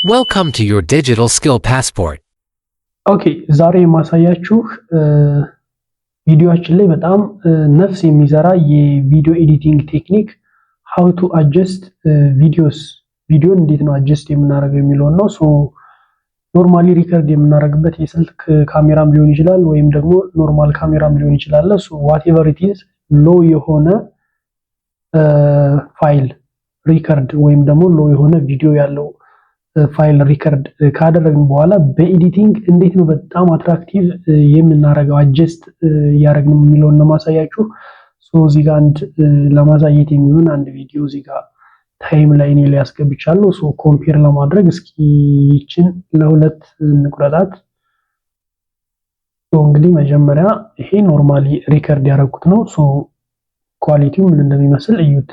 Welcome to your digital skill passport. ኦኬ ዛሬ የማሳያችሁ ቪዲዮአችን ላይ በጣም ነፍስ የሚዘራ የቪዲዮ ኤዲቲንግ ቴክኒክ how to adjust ቪዲዮን እንዴት ነው አጀስት የምናደርገው የሚለው ነው። ሶ ኖርማሊ ሪከርድ የምናደርግበት የስልክ ካሜራም ሊሆን ይችላል ወይም ደግሞ ኖርማል ካሜራም ሊሆን ይችላል። ሶ whatever it is ሎ የሆነ ፋይል ሪከርድ ወይም ደግሞ ሎ የሆነ ቪዲዮ ያለው ፋይል ሪከርድ ካደረግን በኋላ በኤዲቲንግ እንዴት ነው በጣም አትራክቲቭ የምናደርገው አጀስት ያደረግን የሚለውን ነው ማሳያችሁ። ሶ እዚህ ጋር አንድ ለማሳየት የሚሆን አንድ ቪዲዮ እዚህ ጋር ታይም ላይን ላይ ያስገብቻለሁ። ሶ ኮምፔር ለማድረግ እስኪ ይችን ለሁለት እንቁረጣት። ሶ እንግዲህ መጀመሪያ ይሄ ኖርማሊ ሪከርድ ያደረኩት ነው። ሶ ኳሊቲው ምን እንደሚመስል እዩት።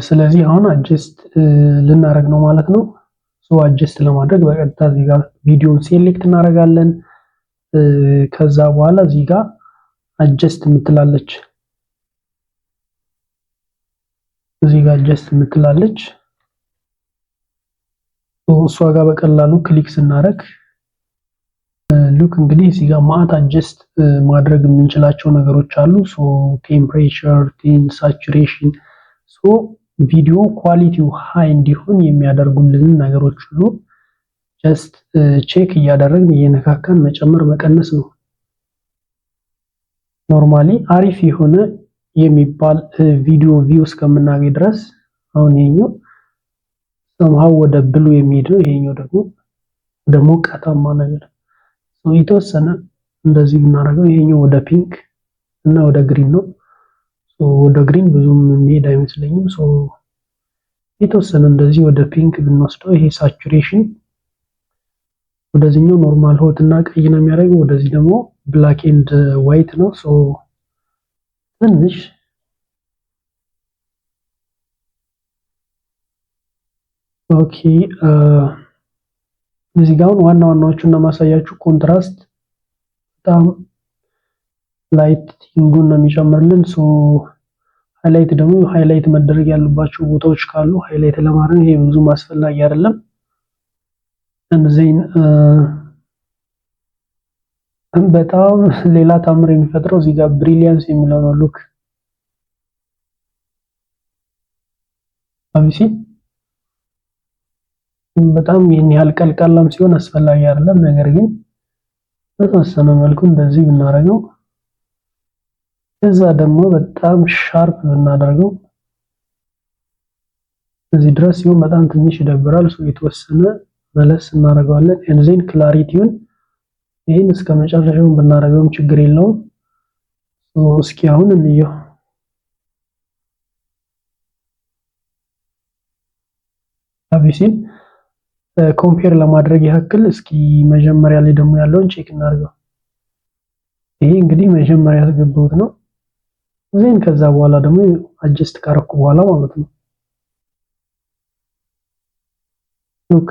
ስለዚህ አሁን አጀስት ልናደርግ ነው ማለት ነው። ሶ አጀስት ለማድረግ በቀጥታ እዚህ ጋር ቪዲዮን ሴሌክት እናደርጋለን። ከዛ በኋላ እዚህ ጋር አጀስት የምትላለች እሷ ጋር በቀላሉ ክሊክ ስናደርግ ሉክ እንግዲህ እዚህ ጋር ማት አጀስት ማድረግ የምንችላቸው ነገሮች አሉ። ሶ ቴምፕሬቸር፣ ቲን፣ ሳቹሬሽን ሶ ቪዲዮ ኳሊቲው ሃይ እንዲሆን የሚያደርጉልን ነገሮች ሁሉ ጀስት ቼክ እያደረግን እየነካካን መጨመር መቀነስ ነው። ኖርማሊ አሪፍ የሆነ የሚባል ቪዲዮ ቪው እስከምናገኝ ድረስ አሁን ይሄኛው somehow ወደ ብሉ የሚሄድ ነው፣ ይሄኛው ደግሞ ወደ ሞቃታማ ነገር ሶ የተወሰነ እንደዚህ ብናደርገው ይሄኛው ወደ ፒንክ እና ወደ ግሪን ነው። ወደ ግሪን ብዙም የሚሄድ አይመስለኝም። ሶ የተወሰነ እንደዚህ ወደ ፒንክ ብንወስደው ይሄ ሳቹሬሽን ወደዚህኛው ኖርማል ሆት እና ቀይ ነው የሚያደርገው፣ ወደዚህ ደግሞ ብላክ ኤንድ ዋይት ነው። ሶ ትንሽ ኦኬ እዚህ ጋር ዋና ዋናዎቹን ለማሳያችሁ ኮንትራስት በጣም ላይቲንጉን ነው የሚጨምርልን። ሶ ሃይላይት ደግሞ ሃይላይት መደረግ ያለባቸው ቦታዎች ካሉ ሃይላይት ለማድረግ ይሄ ብዙም አስፈላጊ አይደለም። እንዚህን በጣም ሌላ ታምር የሚፈጥረው እዚህ ጋር ብሪሊያንስ የሚለው ነው። ሉክ አብሲ በጣም ይሄን ያህል ቀልቃላም ሲሆን አስፈላጊ አይደለም። ነገር ግን በተወሰነ መልኩ እንደዚህ ብናደርገው እዛ ደግሞ በጣም ሻርፕ ብናደርገው እዚህ ድረስ ሲሆን በጣም ትንሽ ይደብራል። ሶ የተወሰነ መለስ እናደርገዋለን። ኤንዚን ክላሪቲውን ይሄን እስከ መጨረሻው ብናደርገውም ችግር የለውም። ሶ እስኪ አሁን እንየው። አብሲን ኮምፔር ለማድረግ ያክል እስኪ መጀመሪያ ላይ ደግሞ ያለውን ቼክ እናድርገው። ይሄ እንግዲህ መጀመሪያ ያስገባሁት ነው። ዜን ከዛ በኋላ ደግሞ አጀስት ካረኩ በኋላ ማለት ነው። ሉክ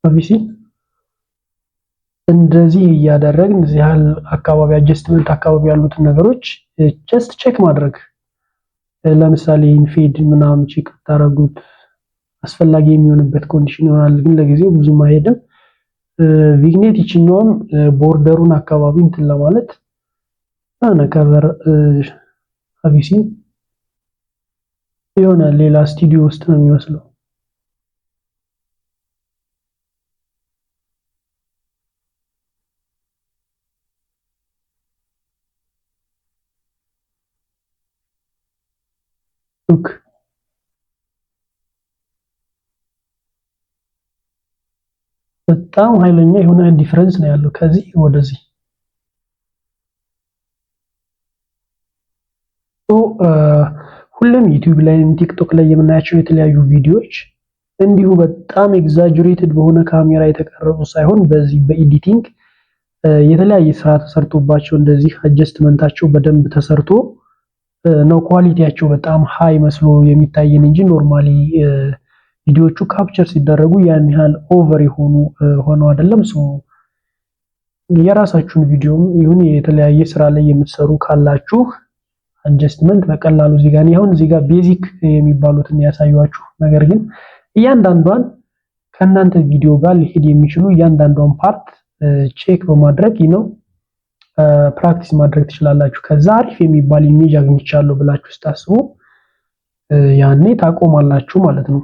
አብሲ እንደዚህ እያደረግን እዚህ ያህል አካባቢ አጀስትመንት አካባቢ ያሉትን ነገሮች ጀስት ቼክ ማድረግ። ለምሳሌ ኢንፌድ ምናምን ቼክ ታረጉት አስፈላጊ የሚሆንበት ኮንዲሽን ይሆናል። ግን ለጊዜው ብዙም አይሄድም። ቪግኔት ይችኛውም ቦርደሩን አካባቢ እንትን ለማለት ከቨር አብሲ የሆነ ሌላ ስቱዲዮ ውስጥ ነው የሚመስለው። ሉክ በጣም ኃይለኛ የሆነ ዲፈረንስ ነው ያለው ከዚህ ወደዚህ። ሁሉም ዩቲዩብ ላይ ቲክቶክ ላይ የምናያቸው የተለያዩ ቪዲዮዎች እንዲሁ በጣም ኤግዛጀሬትድ በሆነ ካሜራ የተቀረጹ ሳይሆን በዚህ በኤዲቲንግ የተለያየ ስራ ተሰርቶባቸው እንደዚህ አጀስትመንታቸው በደንብ ተሰርቶ ነው ኳሊቲያቸው በጣም ሃይ መስሎ የሚታየን እንጂ ኖርማሊ ቪዲዮቹ ካፕቸር ሲደረጉ ያን ያህል ኦቨር የሆኑ ሆነው አይደለም። ሶ የራሳችሁን ቪዲዮም ይሁን የተለያየ ስራ ላይ የምትሰሩ ካላችሁ አድጀስትመንት በቀላሉ እዚህ ጋር አሁን እዚህ ጋር ቤዚክ የሚባሉትን ያሳያችሁ። ነገር ግን እያንዳንዷን ከእናንተ ቪዲዮ ጋር ሊሄድ የሚችሉ እያንዳንዷን ፓርት ቼክ በማድረግ ነው ፕራክቲስ ማድረግ ትችላላችሁ። ከዛ አሪፍ የሚባል ኢሜጅ አግኝቻለሁ ብላችሁ ስታስቡ ያኔ ታቆማላችሁ ማለት ነው።